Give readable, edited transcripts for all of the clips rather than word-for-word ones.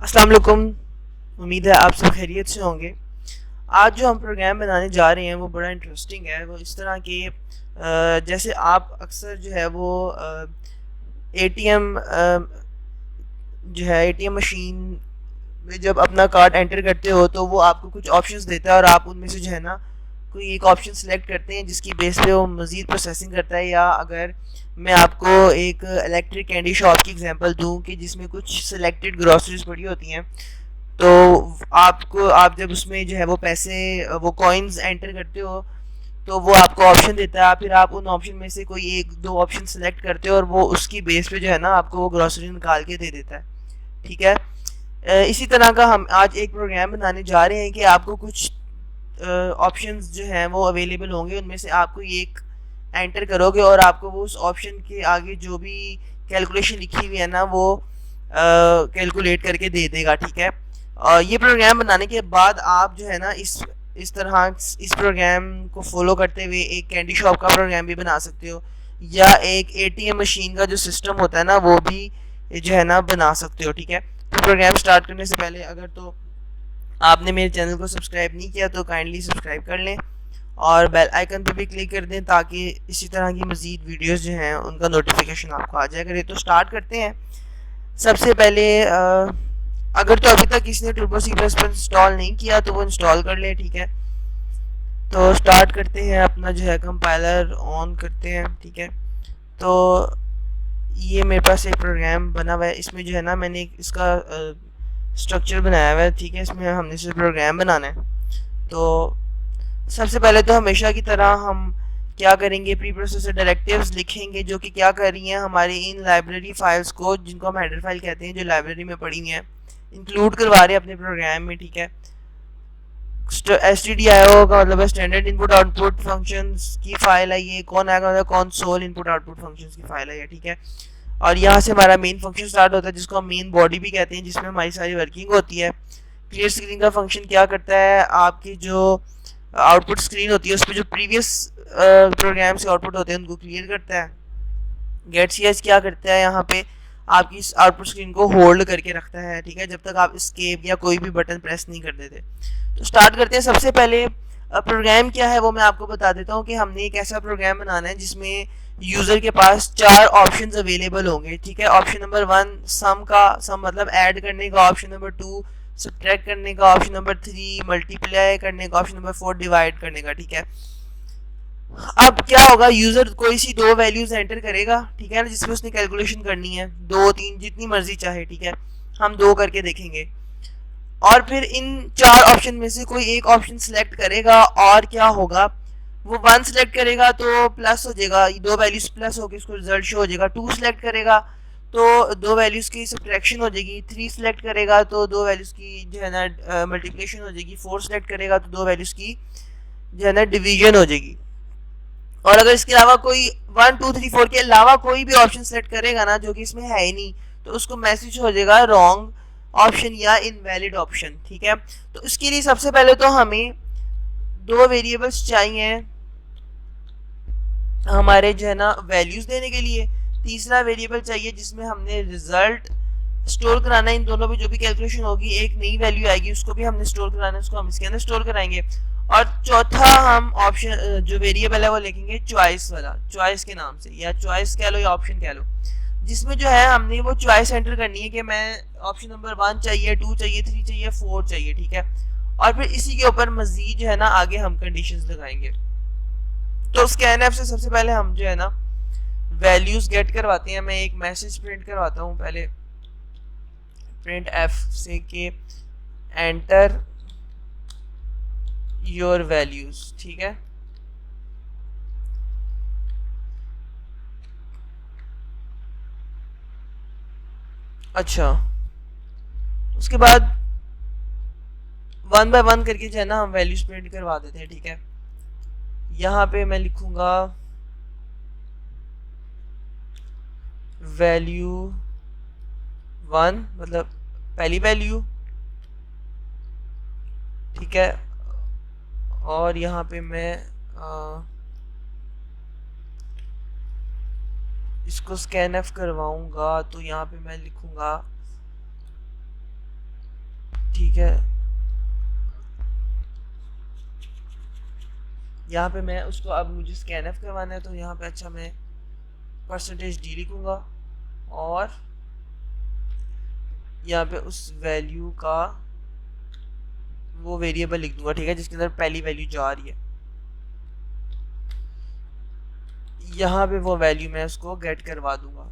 अस्सलाम वालेकुम। उम्मीद है आप सब खैरियत से होंगे। आज जो हम प्रोग्राम बनाने जा रहे हैं वो बड़ा इंटरेस्टिंग है। वो इस तरह के जैसे आप अक्सर जो है वो एटीएम जो है एटीएम मशीन में जब अपना कार्ड एंटर करते हो तो वो आपको कुछ ऑप्शंस देता है और आप उनमें से जो है ना कोई एक ऑप्शन सेलेक्ट करते हैं जिसकी बेस पे वो मज़ीद प्रोसेसिंग करता है। या अगर मैं आपको एक इलेक्ट्रिक कैंडी शॉप की एग्जांपल दूं कि जिसमें कुछ सिलेक्टेड ग्रोसरीज पड़ी होती हैं, तो आपको आप जब उसमें जो है वो पैसे वो कॉइन्स एंटर करते हो तो वो आपको ऑप्शन देता है। फिर आप उन ऑप्शन में से कोई एक दो ऑप्शन सेलेक्ट करते हो और वो उसकी बेस पे जो है ना आपको वो ग्रोसरी निकाल के दे देता है। ठीक है। इसी तरह का हम आज एक प्रोग्राम बनाने जा रहे हैं कि आपको कुछ ऑप्शंस जो हैं वो अवेलेबल होंगे, उनमें से आपको एक एंटर करोगे और आपको वो उस ऑप्शन के आगे जो भी कैलकुलेशन लिखी हुई है ना वो कैलकुलेट करके दे देगा। ठीक है। ये प्रोग्राम बनाने के बाद आप जो है ना इस तरह इस प्रोग्राम को फॉलो करते हुए एक कैंडी शॉप का प्रोग्राम भी बना सकते हो, या एक एटीएम मशीन का जो सिस्टम होता है ना वो भी जो है ना बना सकते हो। ठीक है। तो प्रोग्राम स्टार्ट करने से पहले अगर तो आपने मेरे चैनल को सब्सक्राइब नहीं किया तो काइंडली सब्सक्राइब कर लें और बेल आइकन पर भी क्लिक कर दें ताकि इसी तरह की मज़ीद वीडियोस जो हैं उनका नोटिफिकेशन आपको आ जाया करे। तो स्टार्ट करते हैं। सबसे पहले अगर तो अभी तक किसी ने turbo C plus plus install नहीं किया तो वो इंस्टॉल कर ले। ठीक है। तो स्टार्ट करते हैं, अपना जो है कंपाइलर ऑन करते हैं। ठीक है। तो ये मेरे पास एक प्रोग्राम बना हुआ है, इसमें जो है ना मैंने इसका स्ट्रक्चर बनाया हुआ है। ठीक है। इसमें हमने सिर्फ प्रोग्राम बनाना है। तो सबसे पहले तो हमेशा की तरह हम क्या करेंगे, प्री प्रोसेसर डायरेक्टिव्स लिखेंगे जो कि क्या कर रही हैं, हमारी इन लाइब्रेरी फाइल्स को जिनको हम हेडर फाइल कहते हैं जो लाइब्रेरी में पड़ी हुई हैं इंक्लूड करवा रहे हैं अपने प्रोग्राम में। ठीक है। stdio का मतलब है स्टैंडर्ड इनपुट आउटपुट फंक्शंस की फाइल है ये। कौन आएगा मतलब कंसोल इनपुट आउटपुट फंक्शंस की फाइल है ये। ठीक है। और यहाँ से हमारा मेन फंक्शन स्टार्ट होता है जिसको हम मेन बॉडी भी कहते हैं, जिसमें हमारी सारी वर्किंग होती है। क्लियर स्क्रीन का फंक्शन क्या करता है, आपकी जो आउटपुट स्क्रीन होती है उस पर जो प्रीवियस प्रोग्राम से आउटपुट होते हैं उनको क्लियर करता है। गेट सी एच क्या करता है, यहाँ पे आपकी इस आउटपुट स्क्रीन को होल्ड करके रखता है। ठीक है। जब तक आप स्केप या कोई भी बटन प्रेस नहीं कर देते। तो स्टार्ट करते हैं। सबसे पहले प्रोग्राम क्या है वो मैं आपको बता देता हूँ कि हमने एक ऐसा प्रोग्राम बनाना है जिसमें यूजर के पास चार ऑप्शंस अवेलेबल होंगे। ठीक है। ऑप्शन नंबर वन सम का, सम मतलब ऐड करने का। ऑप्शन नंबर टू सब्ट्रैक्ट करने का। ऑप्शन नंबर थ्री मल्टीप्लाई करने का। ऑप्शन नंबर फोर डिवाइड करने का। ठीक है। अब क्या होगा, यूजर कोई सी दो वैल्यूज एंटर करेगा। ठीक है ना, जिसमें उसने कैलकुलेशन करनी है, दो तीन जितनी मर्जी चाहे। ठीक है। हम दो करके देखेंगे और फिर इन चार ऑप्शन में से कोई एक ऑप्शन सिलेक्ट करेगा और क्या होगा, वो वन सिलेक्ट करेगा तो प्लस हो जाएगा, दो वैल्यूज प्लस होकर उसको रिजल्ट शो हो जाएगा। टू सिलेक्ट करेगा तो दो वैल्यूज की सब्ट्रैक्शन हो जाएगी। थ्री सिलेक्ट करेगा तो दो वैल्यूज की जो है ना मल्टीप्लिकेशन हो जाएगी। फोर सिलेक्ट करेगा तो दो वैल्यूज की जो है ना डिवीजन हो जाएगी। और अगर इसके अलावा कोई वन टू थ्री फोर के अलावा कोई भी ऑप्शन सेलेक्ट करेगा ना जो कि इसमें है ही नहीं, तो उसको मैसेज हो जाएगा रॉन्ग ऑप्शन या इनवैलिड ऑप्शन। ठीक है। तो इसके लिए सबसे पहले तो हमें दो वेरिएबल्स चाहिए हमारे जो है ना वैल्यूज देने के लिए। तीसरा वेरिएबल चाहिए जिसमें हमने रिजल्ट स्टोर कराना है। इन दोनों में जो भी कैलकुलेशन होगी एक नई वैल्यू आएगी उसको भी हमने स्टोर कराना है, उसको हम इसके अंदर स्टोर कराएंगे। और चौथा हम ऑप्शन जो वेरिएबल है वो लिखेंगे चॉइस वाला, चॉइस के नाम से, या चॉइस कह लो या ऑप्शन कह लो, जिसमें जो है हमने वो चॉइस एंटर करनी है कि मैं ऑप्शन नंबर वन चाहिए, टू चाहिए, थ्री चाहिए, फोर चाहिए। ठीक है। और फिर इसी के ऊपर मजीद जो है ना आगे हम कंडीशंस लगाएंगे। तो स्कैनएफ से सबसे पहले हम जो है ना वैल्यूज गेट करवाते हैं। मैं एक मैसेज प्रिंट करवाता हूँ पहले प्रिंट एफ से कि एंटर योर वैल्यूज। ठीक है। अच्छा, उसके बाद वन बाय वन करके जो है ना हम वैल्यूज प्रिंट करवा देते हैं। ठीक है। यहाँ पे मैं लिखूंगा वैल्यू वन मतलब पहली वैल्यू। ठीक है। और यहाँ पे मैं इसको स्कैन एफ करवाऊंगा तो यहाँ पे मैं लिखूंगा ठीक है, यहाँ पे मैं उसको, अब मुझे स्कैनफ करवाना है तो यहाँ पे अच्छा मैं %d लिखूंगा और यहाँ पे उस वैल्यू का वो वेरिएबल लिख दूंगा, ठीक है, जिसके अंदर पहली वैल्यू जा रही है। यहाँ पे वो वैल्यू मैं उसको गेट करवा दूंगा,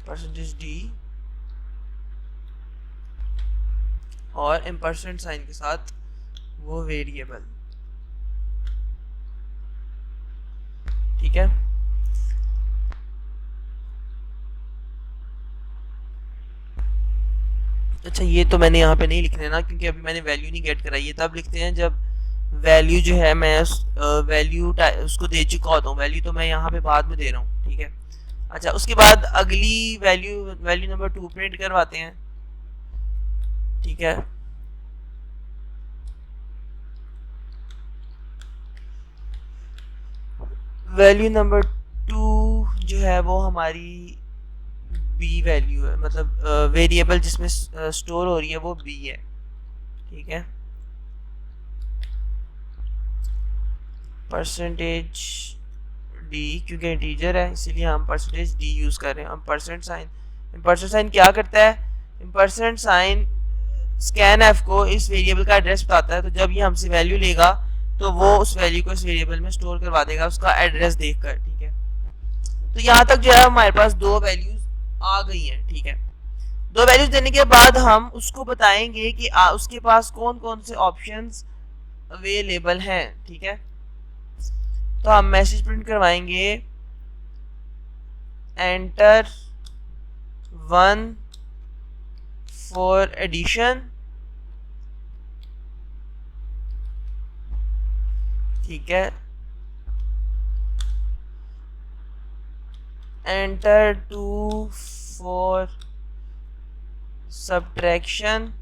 %d और एम्परसेंट साइन के साथ वो वेरिएबल, ठीक है। अच्छा, ये तो मैंने यहाँ पे नहीं लिखना है ना, क्योंकि अभी मैंने वैल्यू नहीं गेट कराई है, तब लिखते हैं जब वैल्यू जो है मैं वैल्यू उसको दे चुका होता हूँ। वैल्यू तो मैं यहाँ पे बाद में दे रहा हूँ, ठीक है। अच्छा, उसके बाद अगली वैल्यू नंबर 2 प्रिंट करवाते हैं, ठीक है। वैल्यू नंबर 2 जो है वो हमारी बी वैल्यू है, मतलब वेरिएबल जिसमें स्टोर हो रही है वो बी है, ठीक है। %d, क्योंकि इंटीजर है इसीलिए हम %d यूज कर रहे हैं। हम परसेंट साइन क्या करता है? परसेंट साइन स्कैन एफ को इस वेरिएबल का एड्रेस बताता है, तो जब ये हमसे वैल्यू लेगा तो वो उस वैल्यू को इस वेरिएबल में स्टोर करवा देगा उसका एड्रेस देखकर, ठीक है। तो यहाँ तक जो है हमारे पास 2 वैल्यूज आ गई हैं, ठीक है। 2 वैल्यूज देने के बाद हम उसको बताएंगे कि उसके पास कौन कौन से ऑप्शंस अवेलेबल हैं, ठीक है। तो हम मैसेज प्रिंट करवाएंगे एंटर 1 फॉर एडिशन, ठीक है। Enter 2 for subtraction.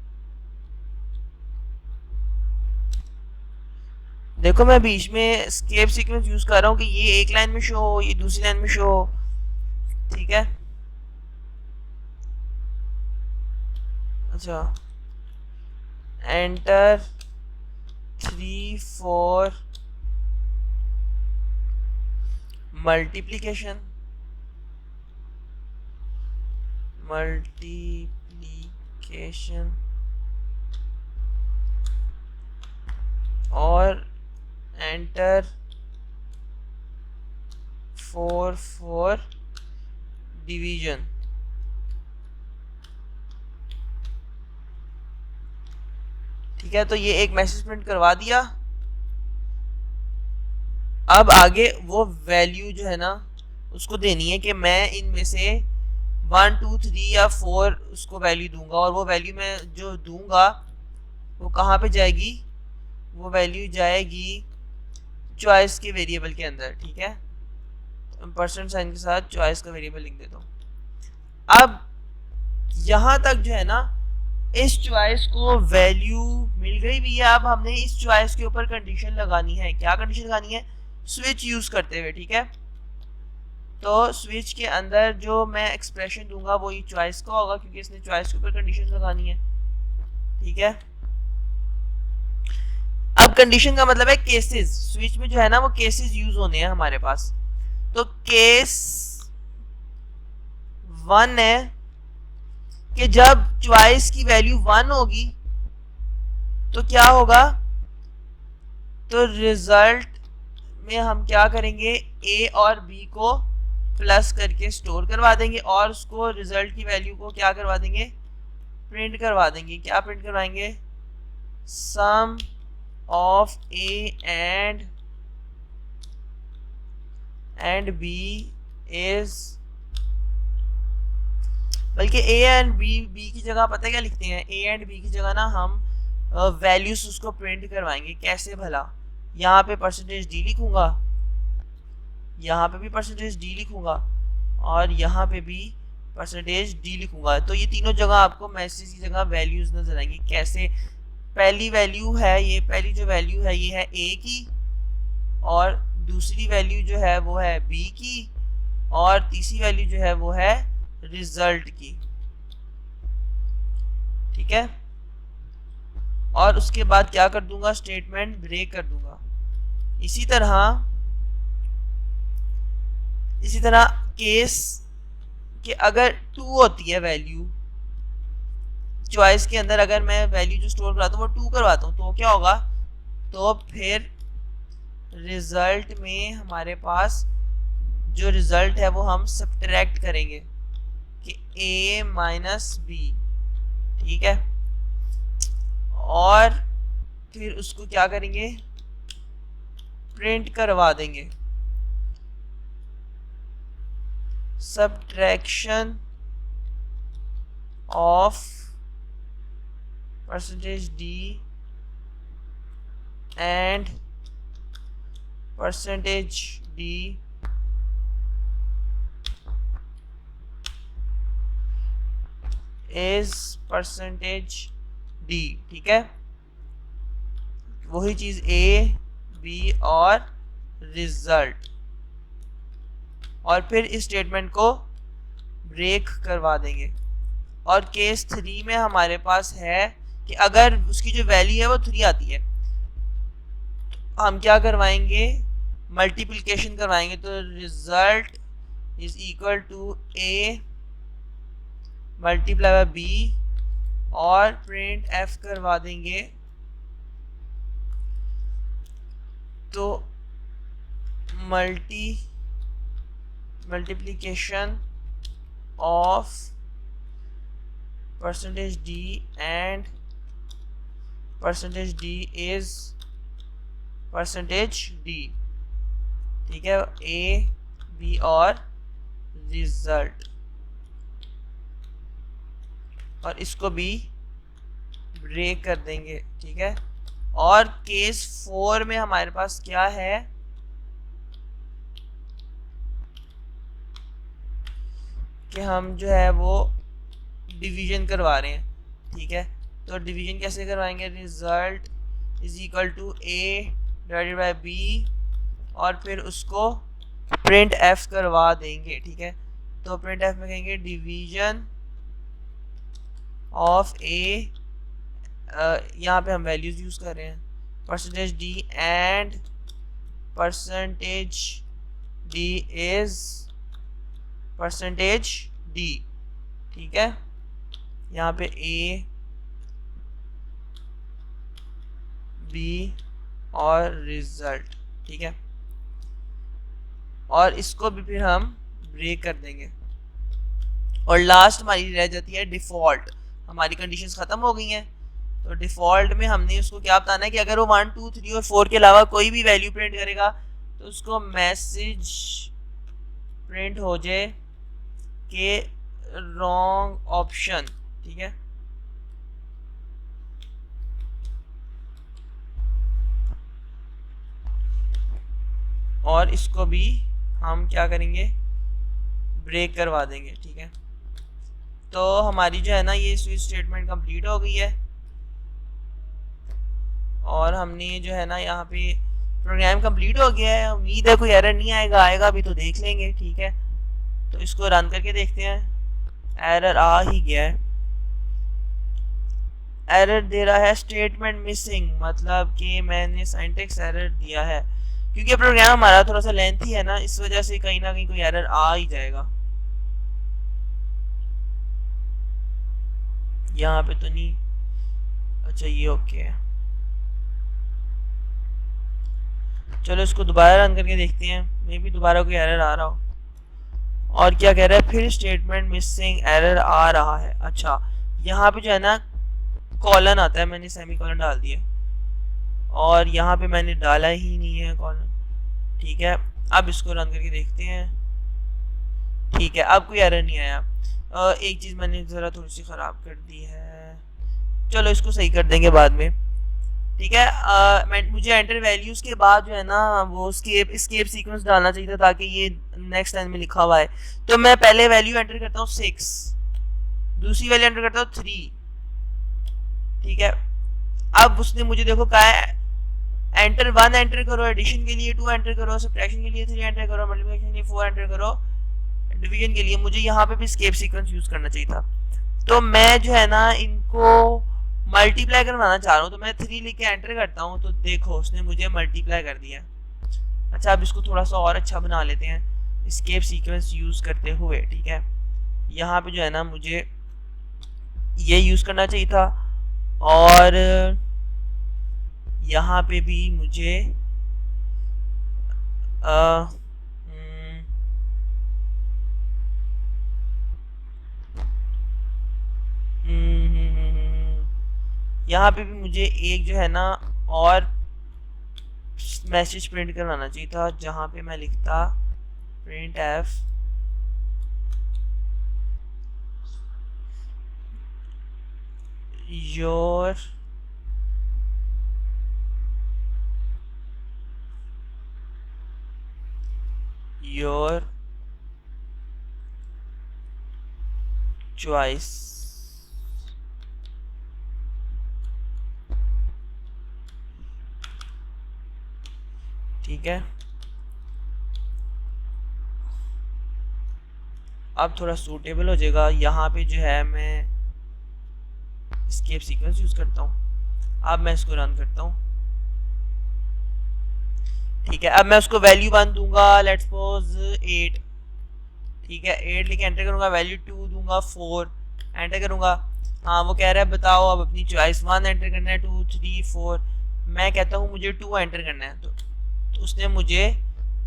देखो मैं बीच में एस्केप सीक्वेंस यूज कर रहा हूँ कि ये एक लाइन में शो हो, ये दूसरी लाइन में शो हो, ठीक है। अच्छा, एंटर 3 फॉर मल्टीप्लिकेशन और एंटर 4 फॉर डिवीजन, ठीक है। तो ये एक मैसेज प्रिंट करवा दिया। अब आगे वो वैल्यू जो है ना उसको देनी है कि मैं इनमें से 1 2 3 या 4 उसको वैल्यू दूंगा, और वो वैल्यू मैं जो दूंगा वो कहाँ पे जाएगी? वो वैल्यू जाएगी चॉइस के वेरिएबल के अंदर, ठीक है। परसेंट साइन के साथ चॉइस का वेरिएबल लिख देता हूँ। अब यहाँ तक जो है ना इस चॉइस को वैल्यू मिल गई भी है। अब हमने इस चॉइस के ऊपर कंडीशन लगानी है। क्या कंडीशन लगानी है? स्विच यूज करते हुए, ठीक है। तो स्विच के अंदर जो मैं एक्सप्रेशन दूंगा वो ये चॉइस का होगा, क्योंकि इसने चॉइस के ऊपर कंडीशन लगानी है, ठीक है। अब कंडीशन का मतलब है केसेस। स्विच में जो है ना वो केसेस यूज होने हैं हमारे पास। तो केस 1 है कि जब चॉइस की वैल्यू 1 होगी तो क्या होगा? तो रिजल्ट में हम क्या करेंगे? ए और बी को प्लस करके स्टोर करवा देंगे और उसको रिजल्ट की वैल्यू को क्या करवा देंगे? प्रिंट करवा देंगे। क्या प्रिंट करवाएंगे? Sum of A and B is, बल्कि ए एंड बी की जगह पता है क्या लिखते हैं? ए एंड बी की जगह ना हम वैल्यूज उसको प्रिंट करवाएंगे। कैसे भला? यहाँ पे %d लिखूंगा, यहाँ पे भी %d लिखूंगा और यहाँ पे भी %d लिखूंगा। तो ये तीनों जगह आपको मैसेज की जगह वैल्यूज नजर आएंगी। कैसे? पहली वैल्यू है ये, पहली जो वैल्यू है ये है a की, और दूसरी वैल्यू जो है वो है b की, और तीसरी वैल्यू जो है वो है रिजल्ट की। ठीक है। और उसके बाद क्या कर दूंगा, स्टेटमेंट ब्रेक कर दूंगा। इसी तरह केस कि अगर 2 होती है वैल्यू चॉइस के अंदर, अगर मैं वैल्यू जो स्टोर कराता हूँ वो 2 करवाता हूँ, तो क्या होगा, तो फिर रिजल्ट में हमारे पास जो रिजल्ट है वो हम सब्ट्रैक्ट करेंगे कि a माइनस बी, ठीक है। और फिर उसको क्या करेंगे, प्रिंट करवा देंगे। Subtraction of percentage d and percentage d is percentage d, ठीक है। वही चीज a b और रिजल्ट, और फिर इस स्टेटमेंट को ब्रेक करवा देंगे। और केस 3 में हमारे पास है कि अगर उसकी जो वैल्यू है वो 3 आती है, तो हम क्या करवाएंगे, मल्टीप्लिकेशन करवाएंगे। तो result is equal to a multiply by B, और प्रिंट f करवा देंगे। तो multiplication of percentage d and percentage d is percentage d, ठीक है, a b और रिजल्ट। और इसको भी ब्रेक कर देंगे, ठीक है। और केस 4 में हमारे पास क्या है कि हम जो है वो डिवीजन करवा रहे हैं, ठीक है। तो डिवीजन कैसे करवाएंगे, result is equal to a divided by b, और फिर उसको प्रिंट f करवा देंगे, ठीक है। तो प्रिंट f में कहेंगे डिवीजन ऑफ a, यहाँ पे हम वैल्यूज यूज कर रहे हैं, percentage d and percentage d is percentage d, ठीक है। यहाँ पे a b और रिजल्ट, ठीक है। और इसको भी फिर हम ब्रेक कर देंगे। और लास्ट हमारी रह जाती है डिफॉल्ट। हमारी कंडीशंस खत्म हो गई हैं, तो डिफॉल्ट में हमने उसको क्या बताना है कि अगर वो 1 2 3 और 4 के अलावा कोई भी वैल्यू प्रिंट करेगा तो उसको मैसेज प्रिंट हो जाए कि रॉन्ग ऑप्शन, ठीक है। और इसको भी हम क्या करेंगे, ब्रेक करवा देंगे, ठीक है। तो हमारी जो है ना ये स्विच स्टेटमेंट कंप्लीट हो गई है, और हमने जो है ना यहाँ पे प्रोग्राम कंप्लीट हो गया है। उम्मीद है कोई एरर नहीं आएगा, आएगा भी तो देख लेंगे, ठीक है। तो इसको रन करके देखते हैं। एरर आ ही गया है, एरर दे रहा है स्टेटमेंट मिसिंग, मतलब कि मैंने सिंटैक्स एरर दिया है। क्योंकि प्रोग्राम हमारा थोड़ा सा लेंथी है ना, इस वजह से कहीं ना कहीं कोई एरर आ ही जाएगा। यहाँ पे तो नहीं, अच्छा ये ओके है। चलो इसको दोबारा रन करके देखते हैं, मे भी दोबारा कोई एरर आ रहा हो। और क्या कह रहा है, फिर स्टेटमेंट मिसिंग एरर आ रहा है। अच्छा यहाँ पे जो है ना कॉलन आता है, मैंने सेमी कॉलन डाल दिया, और यहाँ पे मैंने डाला ही नहीं है कॉलन, ठीक है। अब इसको रन करके देखते हैं, ठीक है, अब कोई एरर नहीं आया। एक चीज़ मैंने ज़रा थोड़ी सी ख़राब कर दी है, चलो इसको सही कर देंगे बाद में, ठीक है। मुझे एंटर वैल्यूज़ के बाद जो है ना वो स्केप सीक्वेंस डालना चाहिए था, ताकि ये नेक्स्ट लाइन में लिखा हुआ है। तो मैं पहले वैल्यू एंटर करता हूँ 6, दूसरी वैल्यू एंटर करता हूँ 3, ठीक है। अब उसने मुझे देखो कहा है एंटर 1 एंटर करो, एडिशन के लिए 2 एंटर करो, सब्ट्रैक्शन के लिए 3 एंटर करो, मल्टीप्लिकेशन के लिए 4 एंटर करो, डिवीजन के लिए मुझे यहाँ पे भी स्केप सीक्वेंस यूज करना चाहिए था। तो मैं जो है ना इनको मल्टीप्लाई करवाना चाह रहा हूँ, तो मैं 3 लिख के एंटर करता हूँ, तो देखो उसने मुझे मल्टीप्लाई कर दिया। अच्छा, अब इसको थोड़ा सा और अच्छा बना लेते हैं एस्केप सीक्वेंस यूज करते हुए। ठीक है, यहाँ पे जो है ना मुझे ये यूज करना चाहिए था, और यहाँ पे भी मुझे यहाँ पे भी मुझे एक जो है ना और मैसेज प्रिंट करवाना चाहिए था, जहाँ पे मैं लिखता प्रिंट एफ योर चॉइस। ठीक है, अब थोड़ा सूटेबल हो जाएगा। यहाँ पे जो है मैं एस्केप सीक्वेंस यूज करता हूँ। अब मैं इसको रन करता हूँ। ठीक है, अब मैं उसको वैल्यू 1 दूंगा, लेट्स सपोज 8। ठीक है, 8 लिख के एंटर करूंगा, वैल्यू 2 दूंगा, 4 एंटर करूंगा। हाँ, वो कह रहा है बताओ अब अपनी चॉइस, 1 एंटर करना है, 2 3 4। मैं कहता हूँ मुझे 2 एंटर करना है, तो उसने मुझे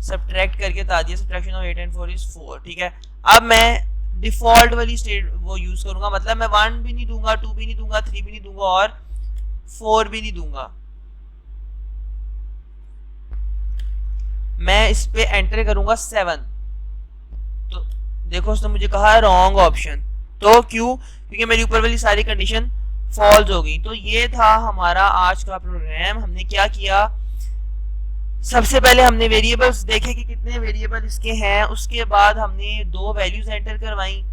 सब्ट्रैक्ट करके बता दिया, सब्ट्रैक्शन ऑफ 8 एंड 4 इज 4। ठीक है, अब मैं डिफॉल्ट वाली स्टेट वो यूज करूंगा, मतलब मैं 1 भी नहीं दूंगा, 2 भी नहीं दूंगा, 3 भी नहीं दूंगा और 4 भी नहीं दूंगा। मैं इस पे एंटर करूंगा 7, तो देखो उसने मुझे कहा रॉन्ग ऑप्शन। तो क्यों? क्योंकि मेरी ऊपर वाली सारी कंडीशन फॉल्स हो गई। तो ये था हमारा आज का प्रोग्राम। हमने क्या किया, सबसे पहले हमने वेरिएबल्स देखे कि कितने वेरिएबल इसके हैं, उसके बाद हमने 2 वैल्यूज एंटर करवाई,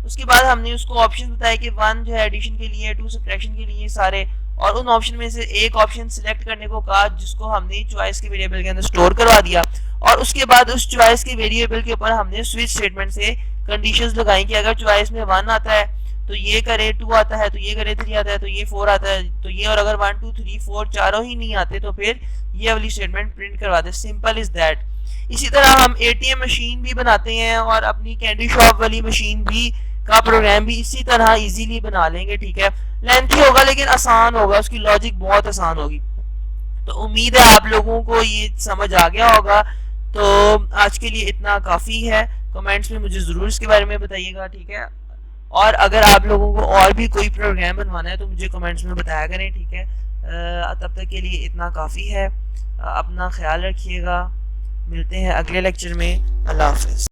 उसके बाद हमने उसको ऑप्शन बताया कि 1 जो है एडिशन के लिए, 2 सब्ट्रैक्शन के लिए सारे, और उन ऑप्शन में से एक ऑप्शन सिलेक्ट करने को कहा जिसको हमने चॉइस के वेरिएबल के अंदर स्टोर करवा दिया, और उसके बाद उस चॉइस के वेरिएबल के ऊपर हमने स्विच स्टेटमेंट से कंडीशंस लगाई कि अगर चॉइस में 1 आता है तो ये करे, 2 आता है तो ये करे, 3 आता है तो ये, 4 आता है तो ये, और अगर 1 2 3 4 चारों ही नहीं आते तो फिर ये वाली स्टेटमेंट प्रिंट करवा दे। Simple is that. इसी तरह हम एटीएम मशीन भी बनाते हैं और अपनी कैंडी शॉप वाली मशीन भी का प्रोग्राम भी इसी तरह इजीली बना लेंगे। ठीक है, लेंथी होगा लेकिन आसान होगा, उसकी लॉजिक बहुत आसान होगी। तो उम्मीद है आप लोगों को ये समझ आ गया होगा। तो आज के लिए इतना काफ़ी है। कमेंट्स में मुझे ज़रूर इसके बारे में बताइएगा। ठीक है, और अगर आप लोगों को और भी कोई प्रोग्राम बनवाना है तो मुझे कमेंट्स में बताया करें। ठीक है, तब तक के लिए इतना काफ़ी है। अपना ख्याल रखिएगा, मिलते हैं अगले लेक्चर में। अल्लाह हाफ़िज़।